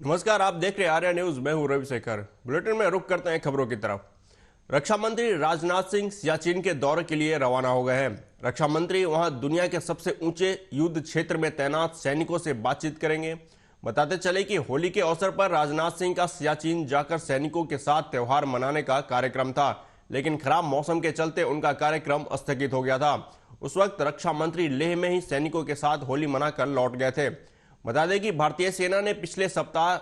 नमस्कार, आप देख रहे हैं आर्या न्यूज। मैं हूं रविशेखर। बुलेटिन में रुक करते हैं खबरों की तरफ। रक्षा मंत्री राजनाथ सिंह सियाचिन के दौरे के लिए रवाना हो गए हैं। रक्षा मंत्री वहां दुनिया के सबसे ऊंचे युद्ध क्षेत्र में तैनात सैनिकों से बातचीत करेंगे। बताते चले कि होली के अवसर पर राजनाथ सिंह का सियाचिन जाकर सैनिकों के साथ त्योहार मनाने का कार्यक्रम था, लेकिन खराब मौसम के चलते उनका कार्यक्रम स्थगित हो गया था। उस वक्त रक्षा मंत्री लेह में ही सैनिकों के साथ होली मनाकर लौट गए थे। बता दें कि भारतीय सेना ने पिछले सप्ताह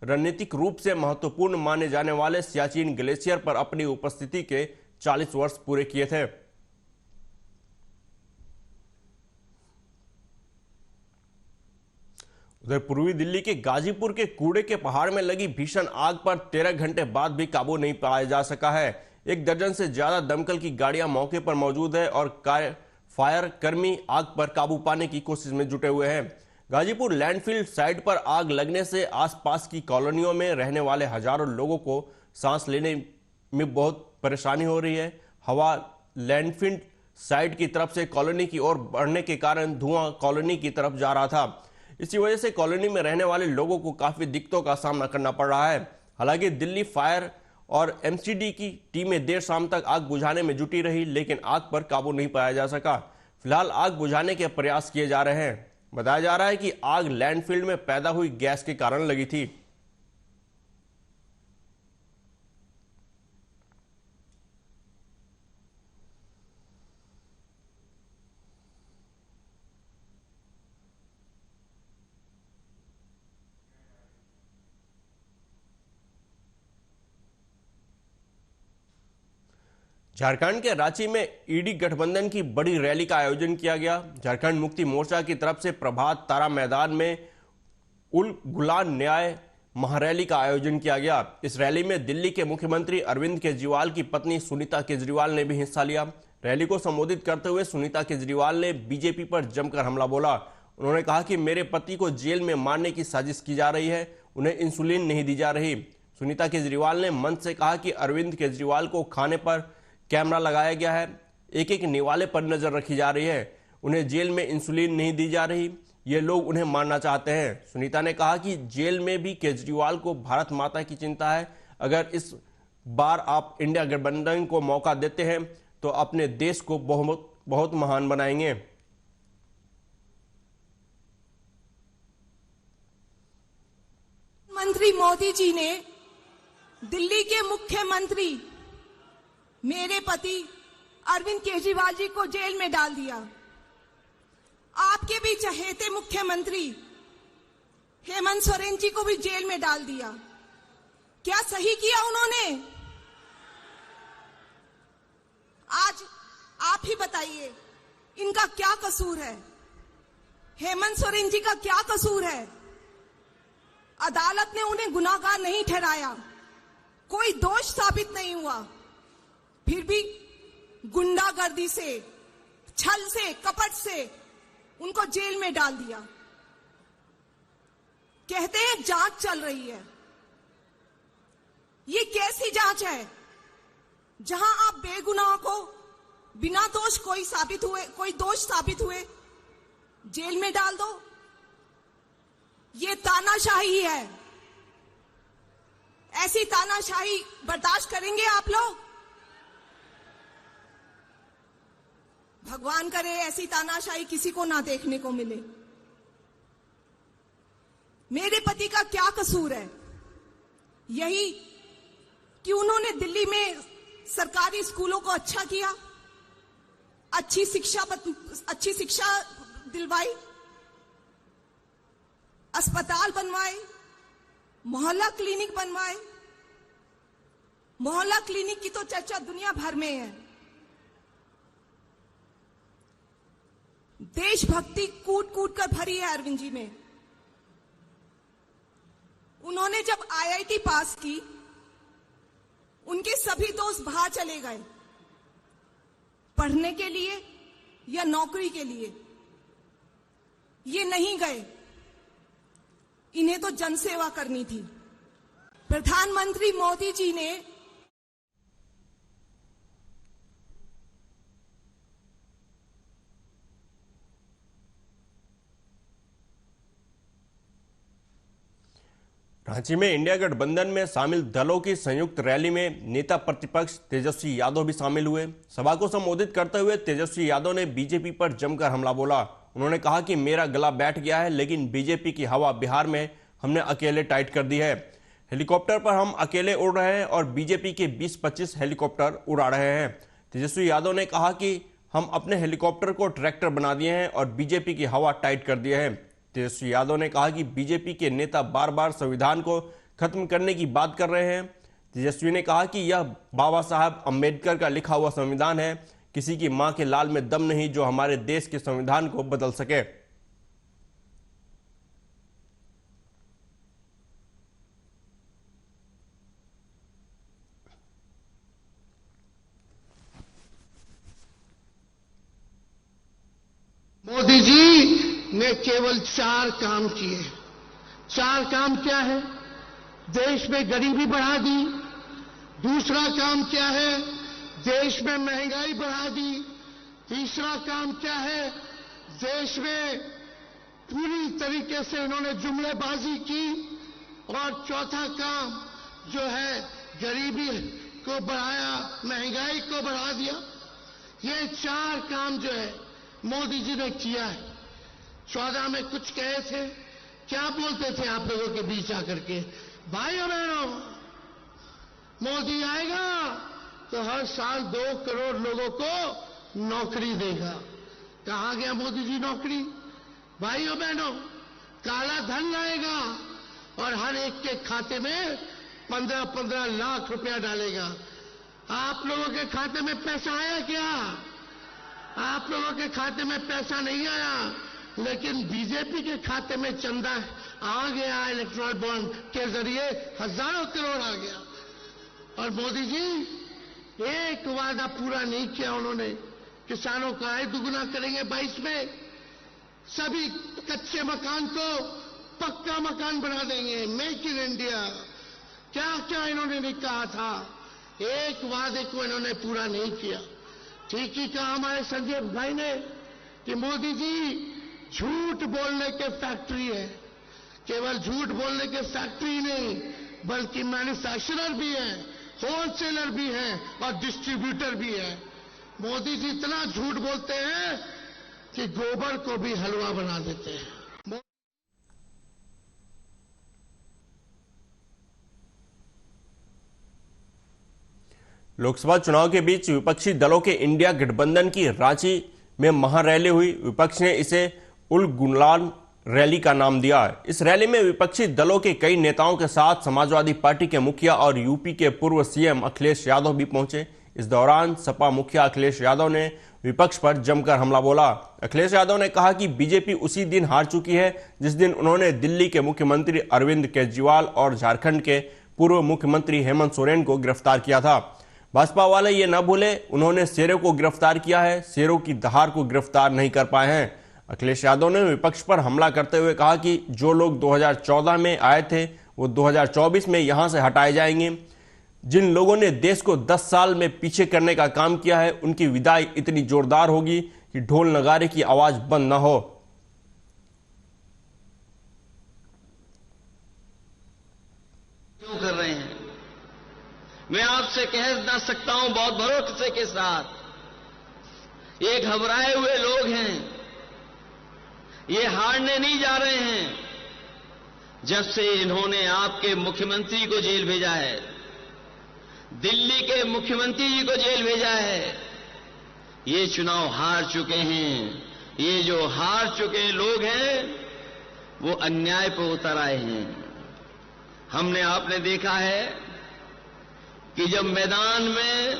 रणनीतिक रूप से महत्वपूर्ण माने जाने वाले सियाचिन ग्लेशियर पर अपनी उपस्थिति के 40 वर्ष पूरे किए थे। उधर पूर्वी दिल्ली के गाजीपुर के कूड़े के पहाड़ में लगी भीषण आग पर 13 घंटे बाद भी काबू नहीं पाया जा सका है। 1 दर्जन से ज्यादा दमकल की गाड़ियां मौके पर मौजूद है और फायर कर्मी आग पर काबू पाने की कोशिश में जुटे हुए हैं। गाजीपुर लैंडफिल साइट पर आग लगने से आसपास की कॉलोनियों में रहने वाले हजारों लोगों को सांस लेने में बहुत परेशानी हो रही है। हवा लैंडफिल साइट की तरफ से कॉलोनी की ओर बढ़ने के कारण धुआं कॉलोनी की तरफ जा रहा था। इसी वजह से कॉलोनी में रहने वाले लोगों को काफी दिक्कतों का सामना करना पड़ रहा है। हालांकि दिल्ली फायर और एमसीडी की टीमें देर शाम तक आग बुझाने में जुटी रही, लेकिन आग पर काबू नहीं पाया जा सका। फिलहाल आग बुझाने के प्रयास किए जा रहे हैं। बताया जा रहा है कि आग लैंडफिल में पैदा हुई गैस के कारण लगी थी। झारखंड के रांची में ईडी गठबंधन की बड़ी रैली का आयोजन किया गया। झारखंड मुक्ति मोर्चा की तरफ से प्रभात तारा मैदान में उल गुलान न्याय महारैली का आयोजन किया गया। इस रैली में दिल्ली के मुख्यमंत्री अरविंद केजरीवाल की पत्नी सुनीता केजरीवाल ने भी हिस्सा लिया। रैली को संबोधित करते हुए सुनीता केजरीवाल ने बीजेपी पर जमकर हमला बोला। उन्होंने कहा कि मेरे पति को जेल में मारने की साजिश की जा रही है, उन्हें इंसुलिन नहीं दी जा रही। सुनीता केजरीवाल ने मंच से कहा कि अरविंद केजरीवाल को खाने पर कैमरा लगाया गया है, एक एक निवाले पर नजर रखी जा रही है, उन्हें जेल में इंसुलिन नहीं दी जा रही, ये लोग उन्हें मारना चाहते हैं। सुनीता ने कहा कि जेल में भी केजरीवाल को भारत माता की चिंता है। अगर इस बार आप इंडिया गठबंधन को मौका देते हैं तो अपने देश को बहुत बहुत महान बनाएंगे। मंत्री मोदी जी ने दिल्ली के मुख्यमंत्री मेरे पति अरविंद केजरीवाल जी को जेल में डाल दिया। आपके भी चहेते मुख्यमंत्री हेमंत सोरेन जी को भी जेल में डाल दिया। क्या सही किया उन्होंने? आज आप ही बताइए, इनका क्या कसूर है? हेमंत सोरेन जी का क्या कसूर है? अदालत ने उन्हें गुनाहगार नहीं ठहराया, कोई दोष साबित नहीं हुआ, फिर भी गुंडागर्दी से, छल से, कपट से उनको जेल में डाल दिया। कहते हैं जांच चल रही है। ये कैसी जांच है जहां आप बेगुनाह को बिना दोष कोई दोष साबित हुए जेल में डाल दो? ये तानाशाही है। ऐसी तानाशाही बर्दाश्त करेंगे आप लोग? भगवान करे ऐसी तानाशाही किसी को ना देखने को मिले। मेरे पति का क्या कसूर है? यही कि उन्होंने दिल्ली में सरकारी स्कूलों को अच्छा किया, अच्छी शिक्षा दिलवाई, अस्पताल बनवाए, मोहल्ला क्लिनिक बनवाए। मोहल्ला क्लिनिक की तो चर्चा दुनिया भर में है। देशभक्ति कूट कूट कर भरी है अरविंद जी में। उन्होंने जब आईआईटी पास की, उनके सभी दोस्त बाहर चले गए पढ़ने के लिए या नौकरी के लिए। ये नहीं गए, इन्हें तो जनसेवा करनी थी। प्रधानमंत्री मोदी जी ने रांची में इंडिया गठबंधन में शामिल दलों की संयुक्त रैली में नेता प्रतिपक्ष तेजस्वी यादव भी शामिल हुए। सभा को संबोधित करते हुए तेजस्वी यादव ने बीजेपी पर जमकर हमला बोला। उन्होंने कहा कि मेरा गला बैठ गया है, लेकिन बीजेपी की हवा बिहार में हमने अकेले टाइट कर दी है। हेलीकॉप्टर पर हम अकेले उड़ रहे हैं और बीजेपी के 20-25 हेलीकॉप्टर उड़ा रहे हैं। तेजस्वी यादव ने कहा कि हम अपने हेलीकॉप्टर को ट्रैक्टर बना दिए हैं और बीजेपी की हवा टाइट कर दिए हैं। तेजस्वी यादव ने कहा कि बीजेपी के नेता बार बार संविधान को खत्म करने की बात कर रहे हैं। तेजस्वी ने कहा कि यह बाबा साहब अंबेडकर का लिखा हुआ संविधान है, किसी की मां के लाल में दम नहीं जो हमारे देश के संविधान को बदल सके। मोदी जी ने केवल 4 काम किए। 4 काम क्या है? देश में गरीबी बढ़ा दी। दूसरा काम क्या है? देश में महंगाई बढ़ा दी। तीसरा काम क्या है? देश में पूरी तरीके से इन्होंने जुमलेबाजी की। और चौथा काम जो है गरीबी को बढ़ाया, महंगाई को बढ़ा दिया। ये 4 काम जो है मोदी जी ने किया है। 14 में कुछ कहे थे, क्या बोलते थे आप लोगों के बीच आकर के? भाइयों बहनों, मोदी आएगा तो हर साल 2 करोड़ लोगों को नौकरी देगा। कहां गया मोदी जी नौकरी? भाइयों बहनों, काला धन लाएगा और हर एक के खाते में 15-15 लाख रुपया डालेगा। आप लोगों के खाते में पैसा आया क्या? आप लोगों के खाते में पैसा नहीं आया, लेकिन बीजेपी के खाते में चंदा आ गया। इलेक्ट्रल बॉन्ड के जरिए हजारों करोड़ आ गया। और मोदी जी एक वादा पूरा नहीं किया उन्होंने। किसानों का आय दुगुना करेंगे 22 में, सभी कच्चे मकान को पक्का मकान बना देंगे, मेक इन इंडिया। क्या क्या इन्होंने नहीं कहा था? एक वादे को इन्होंने पूरा नहीं किया। ठीक ही कहा हमारे संजय भाई ने कि मोदी जी झूठ बोलने के फैक्ट्री है। केवल झूठ बोलने के फैक्ट्री नहीं, बल्कि मैन्युफैक्चरर भी है, होलसेलर भी है और डिस्ट्रीब्यूटर भी है। मोदी जी इतना झूठ बोलते हैं कि गोबर को भी हलवा बना देते हैं। लोकसभा चुनाव के बीच विपक्षी दलों के इंडिया गठबंधन की रांची में महारैली हुई। विपक्ष ने इसे उल गुलान रैली का नाम दिया। इस रैली में विपक्षी दलों के कई नेताओं के साथ समाजवादी पार्टी के मुखिया और यूपी के पूर्व सीएम अखिलेश यादव भी पहुंचे। इस दौरान सपा मुखिया अखिलेश यादव ने विपक्ष पर जमकर हमला बोला। अखिलेश यादव ने कहा कि बीजेपी उसी दिन हार चुकी है जिस दिन उन्होंने दिल्ली के मुख्यमंत्री अरविंद केजरीवाल और झारखंड के पूर्व मुख्यमंत्री हेमंत सोरेन को गिरफ्तार किया था। भाजपा वाले ये न भूले, उन्होंने शेरों को गिरफ्तार किया है, शेरों की दहाड़ को गिरफ्तार नहीं कर पाए हैं। अखिलेश यादव ने विपक्ष पर हमला करते हुए कहा कि जो लोग 2014 में आए थे वो 2024 में यहां से हटाए जाएंगे। जिन लोगों ने देश को 10 साल में पीछे करने का काम किया है, उनकी विदाई इतनी जोरदार होगी कि ढोल नगारे की आवाज बंद न हो। क्यों कर रहे हैं? मैं आपसे कह ना सकता हूं बहुत भरोसे के साथ, ये घबराए हुए लोग हैं, ये हारने नहीं जा रहे हैं। जब से इन्होंने आपके मुख्यमंत्री को जेल भेजा है, दिल्ली के मुख्यमंत्री जी को जेल भेजा है, ये चुनाव हार चुके हैं। ये जो हार चुके लोग हैं वो अन्याय पर उतर आए हैं। हमने आपने देखा है कि जब मैदान में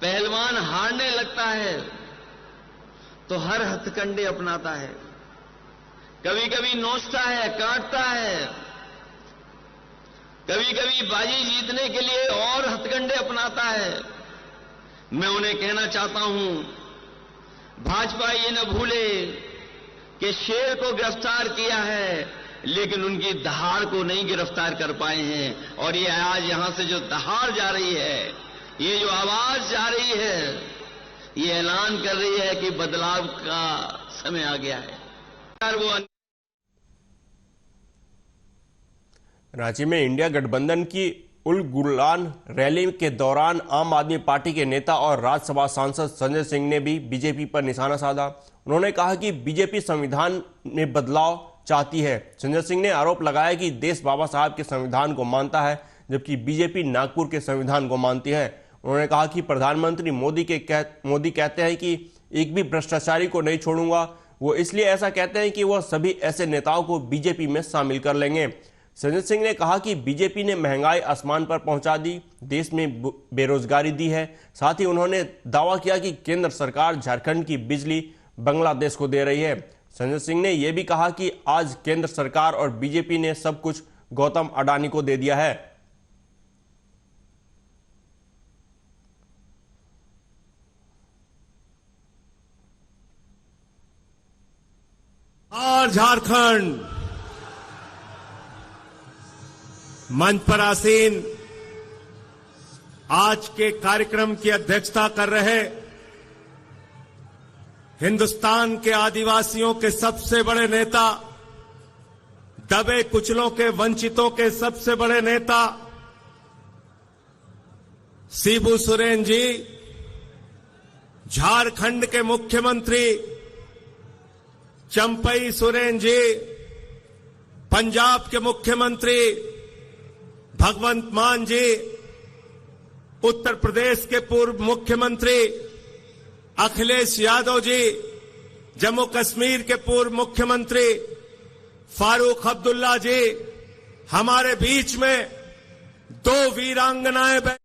पहलवान हारने लगता है तो हर हथकंडे अपनाता है, कभी कभी नोचता है, काटता है, कभी कभी बाजी जीतने के लिए और हथकंडे अपनाता है। मैं उन्हें कहना चाहता हूं, भाजपा ये न भूले कि शेर को गिरफ्तार किया है, लेकिन उनकी दहाड़ को नहीं गिरफ्तार कर पाए हैं। और ये आज यहां से जो दहाड़ जा रही है, ये जो आवाज जा रही है, ये ऐलान कर रही है कि बदलाव का समय आ गया है। वो रांची में इंडिया गठबंधन की उल गुलान रैली के दौरान आम आदमी पार्टी के नेता और राज्यसभा सांसद संजय सिंह ने भी बीजेपी पर निशाना साधा। उन्होंने कहा कि बीजेपी संविधान में बदलाव चाहती है। संजय सिंह ने आरोप लगाया कि देश बाबा साहब के संविधान को मानता है, जबकि बीजेपी नागपुर के संविधान को मानती है। उन्होंने कहा कि प्रधानमंत्री मोदी कहते हैं कि एक भी भ्रष्टाचारी को नहीं छोड़ूंगा। वो इसलिए ऐसा कहते हैं कि वह सभी ऐसे नेताओं को बीजेपी में शामिल कर लेंगे। संजय सिंह ने कहा कि बीजेपी ने महंगाई आसमान पर पहुंचा दी, देश में बेरोजगारी दी है। साथ ही उन्होंने दावा किया कि केंद्र सरकार झारखंड की बिजली बांग्लादेश को दे रही है। संजय सिंह ने यह भी कहा कि आज केंद्र सरकार और बीजेपी ने सब कुछ गौतम अडानी को दे दिया है। और झारखंड मंच पर आसीन आज के कार्यक्रम की अध्यक्षता कर रहे हिंदुस्तान के आदिवासियों के सबसे बड़े नेता, दबे कुचलों के वंचितों के सबसे बड़े नेता शिबू सोरेन जी, झारखंड के मुख्यमंत्री चंपई सोरेन जी, पंजाब के मुख्यमंत्री भगवंत मान जी, उत्तर प्रदेश के पूर्व मुख्यमंत्री अखिलेश यादव जी, जम्मू कश्मीर के पूर्व मुख्यमंत्री फारूक अब्दुल्ला जी, हमारे बीच में दो वीरांगनाएं।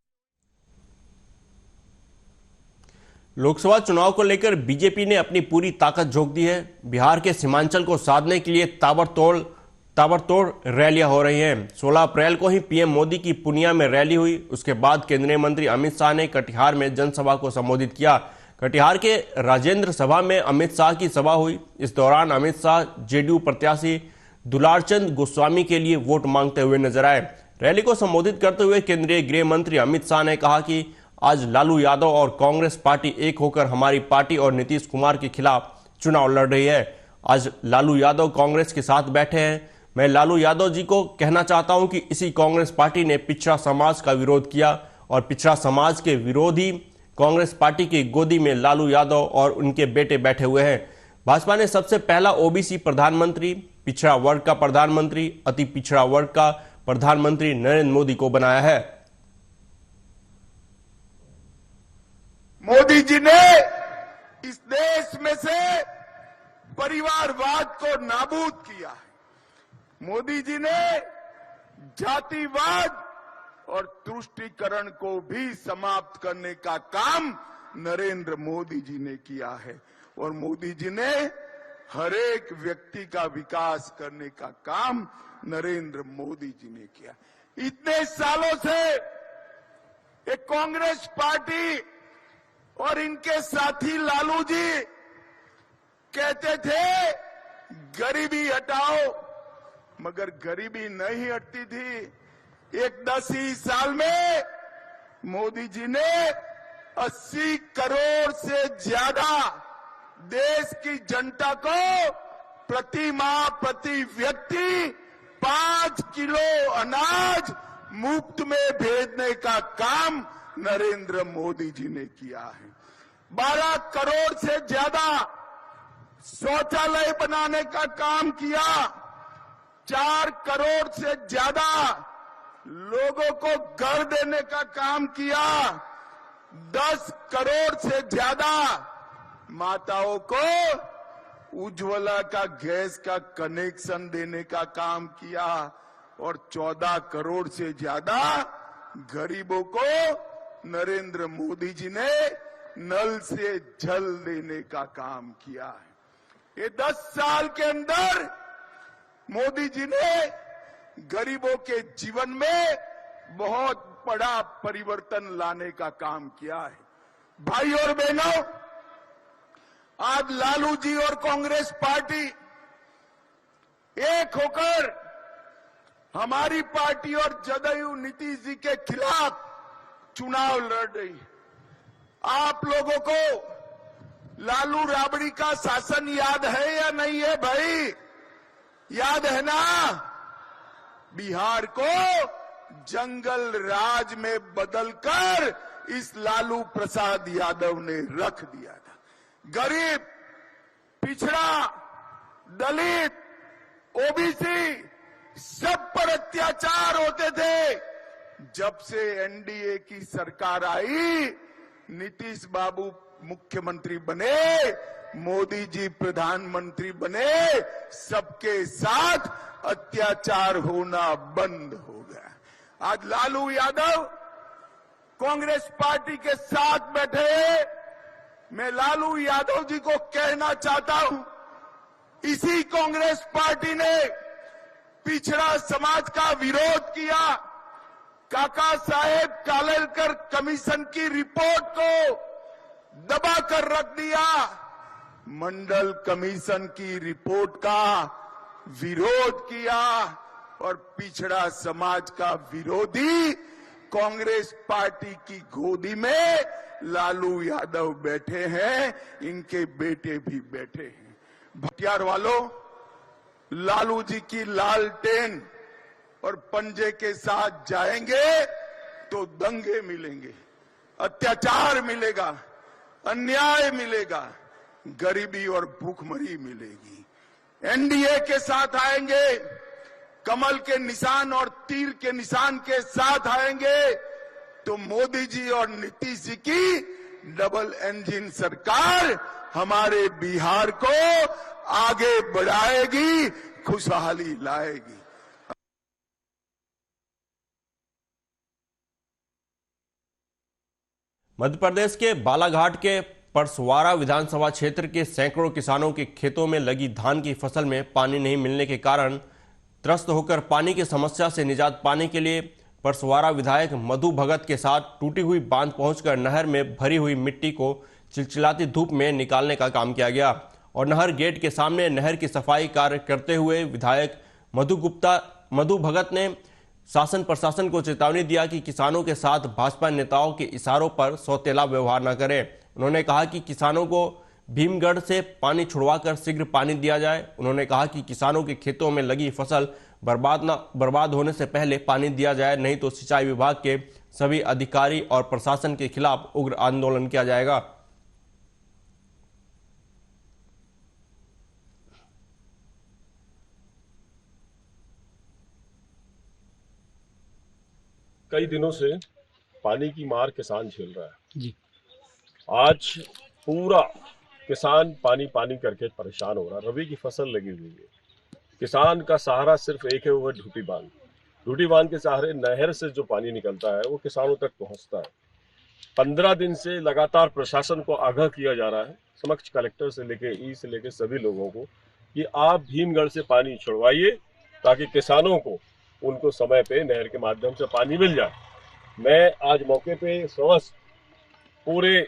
लोकसभा चुनाव को लेकर बीजेपी ने अपनी पूरी ताकत झोंक दी है। बिहार के सीमांचल को साधने के लिए ताबड़तोड़ रैलियां हो रही हैं। 16 अप्रैल को ही पीएम मोदी की पूर्णिया में रैली हुई। उसके बाद केंद्रीय मंत्री अमित शाह ने कटिहार में जनसभा को संबोधित किया। कटिहार के राजेंद्र सभा में अमित शाह की सभा हुई। इस दौरान अमित शाह जेडीयू प्रत्याशी दुलारचंद गोस्वामी के लिए वोट मांगते हुए नजर आए। रैली को संबोधित करते हुए केंद्रीय गृह मंत्री अमित शाह ने कहा कि आज लालू यादव और कांग्रेस पार्टी एक होकर हमारी पार्टी और नीतीश कुमार के खिलाफ चुनाव लड़ रही है। आज लालू यादव कांग्रेस के साथ बैठे हैं। मैं लालू यादव जी को कहना चाहता हूं कि इसी कांग्रेस पार्टी ने पिछड़ा समाज का विरोध किया और पिछड़ा समाज के विरोधी कांग्रेस पार्टी की गोदी में लालू यादव और उनके बेटे बैठे हुए हैं। भाजपा ने सबसे पहला ओबीसी प्रधानमंत्री, पिछड़ा वर्ग का प्रधानमंत्री, अति पिछड़ा वर्ग का प्रधानमंत्री नरेंद्र मोदी को बनाया है। मोदी जी ने इस देश में से परिवारवाद को नाबूद किया है। मोदी जी ने जातिवाद और तुष्टीकरण को भी समाप्त करने का काम नरेंद्र मोदी जी ने किया है और मोदी जी ने हर एक व्यक्ति का विकास करने का काम नरेंद्र मोदी जी ने किया। इतने सालों से एक कांग्रेस पार्टी और इनके साथी लालू जी कहते थे गरीबी हटाओ, मगर गरीबी नहीं हटती थी। एक 10 ही साल में मोदी जी ने 80 करोड़ से ज्यादा देश की जनता को प्रति माह प्रति व्यक्ति 5 किलो अनाज मुफ्त में भेजने का काम नरेंद्र मोदी जी ने किया है। 12 करोड़ से ज्यादा शौचालय बनाने का काम किया। 4 करोड़ से ज्यादा लोगों को घर देने का काम किया। 10 करोड़ से ज्यादा माताओं को उज्ज्वला का गैस का कनेक्शन देने का काम किया और 14 करोड़ से ज्यादा गरीबों को नरेंद्र मोदी जी ने नल से जल देने का काम किया है। ये 10 साल के अंदर मोदी जी ने गरीबों के जीवन में बहुत बड़ा परिवर्तन लाने का काम किया है। भाई और बहनों, आज लालू जी और कांग्रेस पार्टी एक होकर हमारी पार्टी और जदयू नीतीश जी के खिलाफ चुनाव लड़ रही है। आप लोगों को लालू राबड़ी का शासन याद है या नहीं है भाई? याद है ना? बिहार को जंगल राज में बदलकर इस लालू प्रसाद यादव ने रख दिया था। गरीब, पिछड़ा, दलित, ओबीसी सब पर अत्याचार होते थे। जब से एनडीए की सरकार आई, नीतीश बाबू मुख्यमंत्री बने, मोदी जी प्रधानमंत्री बने, सबके साथ अत्याचार होना बंद हो गया। आज लालू यादव कांग्रेस पार्टी के साथ बैठे। मैं लालू यादव जी को कहना चाहता हूं, इसी कांग्रेस पार्टी ने पिछड़ा समाज का विरोध किया। काका साहेब कालेलकर कमीशन की रिपोर्ट को दबा कर रख दिया। मंडल कमीशन की रिपोर्ट का विरोध किया और पिछड़ा समाज का विरोधी कांग्रेस पार्टी की गोदी में लालू यादव बैठे हैं, इनके बेटे भी बैठे हैं। भटियार वालों, लालू जी की लालटेन और पंजे के साथ जाएंगे तो दंगे मिलेंगे, अत्याचार मिलेगा, अन्याय मिलेगा, गरीबी और भूखमरी मिलेगी। एनडीए के साथ आएंगे, कमल के निशान और तीर के निशान के साथ आएंगे तो मोदी जी और नीतीश जी की डबल इंजन सरकार हमारे बिहार को आगे बढ़ाएगी, खुशहाली लाएगी। मध्य प्रदेश के बालाघाट के परसवाड़ा विधानसभा क्षेत्र के सैकड़ों किसानों के खेतों में लगी धान की फसल में पानी नहीं मिलने के कारण त्रस्त होकर पानी की समस्या से निजात पाने के लिए परसवाड़ा विधायक मधु भगत के साथ टूटी हुई बांध पहुंचकर नहर में भरी हुई मिट्टी को चिलचिलाती धूप में निकालने का काम किया गया और नहर गेट के सामने नहर की सफाई कार्य करते हुए विधायक मधु भगत ने शासन प्रशासन को चेतावनी दिया कि किसानों के साथ भाजपा नेताओं के इशारों पर सौतेला व्यवहार न करें। उन्होंने कहा कि किसानों को भीमगढ़ से पानी छुड़वाकर शीघ्र पानी दिया जाए। उन्होंने कहा कि किसानों के खेतों में लगी फसल बर्बाद होने से पहले पानी दिया जाए, नहीं तो सिंचाई विभाग के सभी अधिकारी और प्रशासन के खिलाफ उग्र आंदोलन किया जाएगा। कई दिनों से पानी की मार किसान झेल रहा है जी। आज पूरा किसान पानी पानी करके परेशान हो रहा है। रबी की फसल लगी हुई है। किसान का सहारा सिर्फ एक है, वो ढूटी बांध। ढूटी बांध के सहारे नहर से जो पानी निकलता है वो किसानों तक पहुंचता है। 15 दिन से लगातार प्रशासन को आगाह किया जा रहा है, समक्ष कलेक्टर से लेके ई से लेके सभी लोगों को, कि आप भीमगढ़ से पानी छुड़वाइए ताकि किसानों को उनको समय पे नहर के माध्यम से पानी मिल जाए। मैं आज मौके पे समस्त पूरे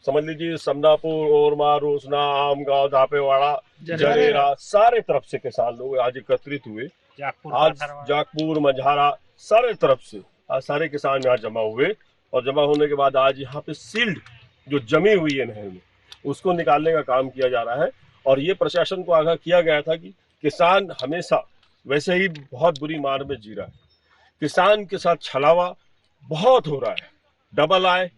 समझ लीजिए समदापुर, ओरमा, रोसना, आमगांव, धापेवाड़ा, जरेरा सारे तरफ से किसान लोग आज एकत्रित हुए। आज जाकपुर, मंझारा सारे तरफ से आज सारे किसान यहाँ जमा हुए और जमा होने के बाद आज यहाँ पे सील्ड जो जमी हुई है नहर में उसको निकालने का काम किया जा रहा है। और ये प्रशासन को आगाह किया गया था कि किसान हमेशा वैसे ही बहुत बुरी मार में जी रहा है। किसान के साथ छलावा बहुत हो रहा है। डबल आय,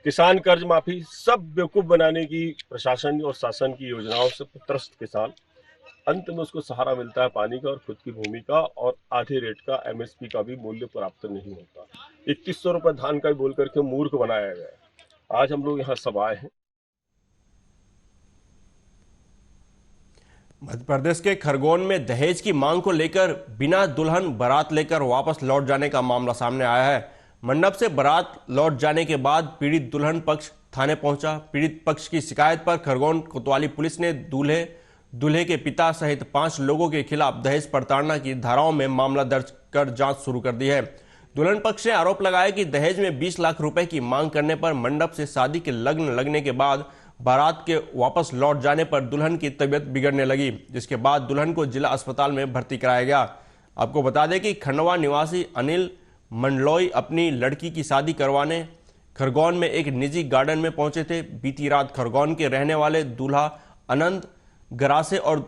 किसान कर्ज माफी, सब बेवकूफ बनाने की प्रशासन और शासन की योजनाओं से त्रस्त किसान, अंत में उसको सहारा मिलता है पानी का और खुद की भूमि का, और आधे रेट का एमएसपी का भी मूल्य प्राप्त नहीं होता। 2100 रुपए धान का बोल करके मूर्ख बनाया गया है। आज हम लोग यहाँ सब आए हैं। मध्य प्रदेश के खरगोन में दहेज की मांग को लेकर बिना दुल्हन बारात लेकर वापस लौट जाने का मामला सामने आया है। मंडप से बारात लौट जाने के बाद पीड़ित दुल्हन पक्ष थाने पहुंचा। पीड़ित पक्ष की शिकायत पर खरगोन कोतवाली पुलिस ने दूल्हे के पिता सहित 5 लोगों के खिलाफ दहेज प्रताड़ना की धाराओं में मामला दर्ज कर जांच शुरू कर दी है। दुल्हन पक्ष ने आरोप लगाया कि दहेज में 20 लाख रुपए की मांग करने पर मंडप से शादी के लग्न लगने के बाद बारात के वापस लौट जाने पर दुल्हन की तबीयत बिगड़ने लगी, जिसके बाद दुल्हन को जिला अस्पताल में भर्ती कराया गया। आपको बता दें कि खंडवा निवासी अनिल मंडलोई अपनी लड़की की शादी करवाने खरगोन में एक निजी गार्डन में पहुंचे थे। बीती रात खरगोन के रहने वाले दूल्हा आनंद गरासे और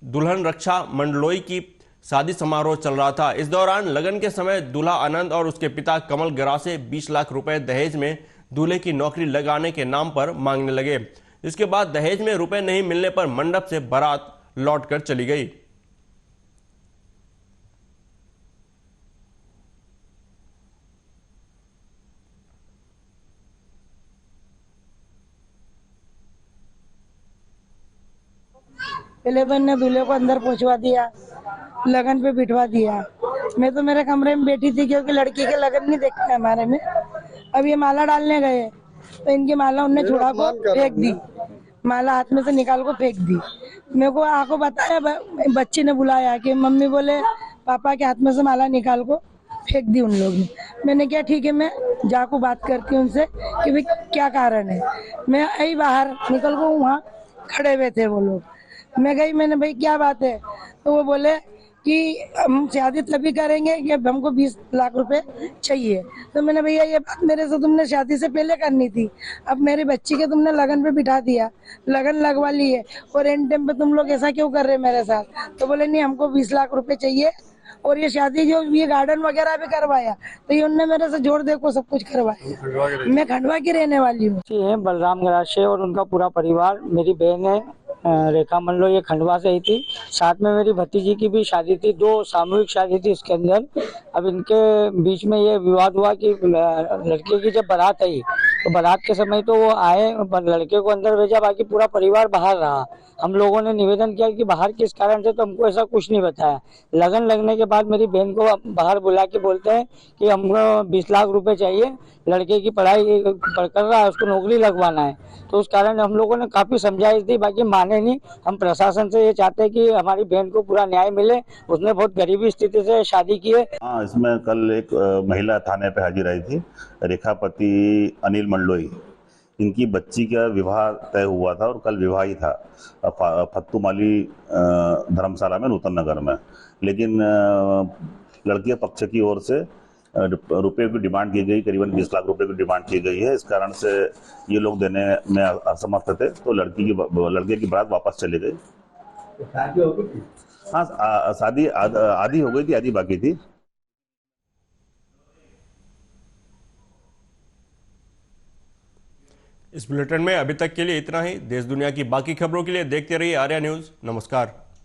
दुल्हन रक्षा मंडलोई की शादी समारोह चल रहा था। इस दौरान लगन के समय दूल्हा आनंद और उसके पिता कमल गरासे 20 लाख रुपए दहेज में दूल्हे की नौकरी लगाने के नाम पर मांगने लगे। इसके बाद दहेज में रुपए नहीं मिलने पर मंडप से बारात लौटकर चली गई। पहले तो इन्हें दूल्हे को अंदर पहुंचवा दिया, लगन पे बिठवा दिया। मैं तो मेरे कमरे में बैठी थी क्योंकि लड़की के लगन नहीं देखते हमारे में। अब ये माला डालने गए तो इनकी माला उनने छुड़ा को फेंक दी, माला हाथ में से निकाल को फेंक दी। मेरे को आको बताया, बच्ची ने बुलाया कि मम्मी बोले पापा के हाथ में से माला निकाल को फेंक दी उन लोग ने। मैंने क्या ठीक है, मैं जाको बात करती हूँ उनसे कि भाई क्या कारण है। मैं आई बाहर निकल को, वहाँ खड़े हुए थे वो लोग। मैं गई, मैंने भाई क्या बात है, तो वो बोले कि हम शादी तभी करेंगे कि हमको 20 लाख रुपए चाहिए। तो मैंने भैया ये बात मेरे से तुमने शादी से पहले करनी थी, अब मेरी बच्ची के तुमने लगन पे बिठा दिया, लगन लगवा ली है और एंड टाइम पे तुम लोग ऐसा क्यों कर रहे मेरे साथ। तो बोले नहीं, हमको 20 लाख रुपए चाहिए और ये शादी जो ये गार्डन वगैरह भी करवाया तो ये उनने मेरे से जोड़ देखो सब कुछ करवाया। मैं खंडवा की रहने वाली हूँ। बलराम गरासे और उनका पूरा परिवार, मेरी बहन है रेखा मंडलो, ये खंडवा से ही थी। साथ में मेरी भतीजी की भी शादी थी, 2 सामूहिक शादी थी इसके अंदर। अब इनके बीच में ये विवाद हुआ कि लड़के की जब बारात आई तो बारात के समय तो वो आए, लड़के को अंदर भेजा, बाकी पूरा परिवार बाहर रहा। हम लोगों ने निवेदन किया कि बाहर किस कारण से, तो हमको ऐसा कुछ नहीं बताया। लगन लगने के बाद मेरी बहन को बाहर बुला के बोलते हैं कि हमको 20 लाख रुपए चाहिए, लड़के की पढ़ाई कर रहा है, उसको नौकरी लगवाना है। तो उस कारण हम लोगों ने काफी समझाइश दी, बाकी माने नहीं। हम प्रशासन से ये चाहते हैं कि हमारी बहन को पूरा न्याय मिले, उसने बहुत गरीबी स्थिति से शादी की है। हाँ, इसमें कल एक महिला थाने पे हाजिर आई थी, रेखापति अनिल मंडलोई। इनकी बच्ची का विवाह तय हुआ था और कल विवाह ही था फत्तूमाली धर्मशाला में, नूतन नगर में। लेकिन लड़के पक्ष की ओर से रुपए की डिमांड की गई, करीबन 20 लाख रुपए की डिमांड की गई है। इस कारण से ये लोग देने में असमर्थ थे, तो लड़के की बारात वापस चली गई। हाँ, शादी आधी हो गई थी, आधी बाकी थी। इस बुलेटिन में अभी तक के लिए इतना ही। देश दुनिया की बाकी खबरों के लिए देखते रहिए आर्या न्यूज़। नमस्कार।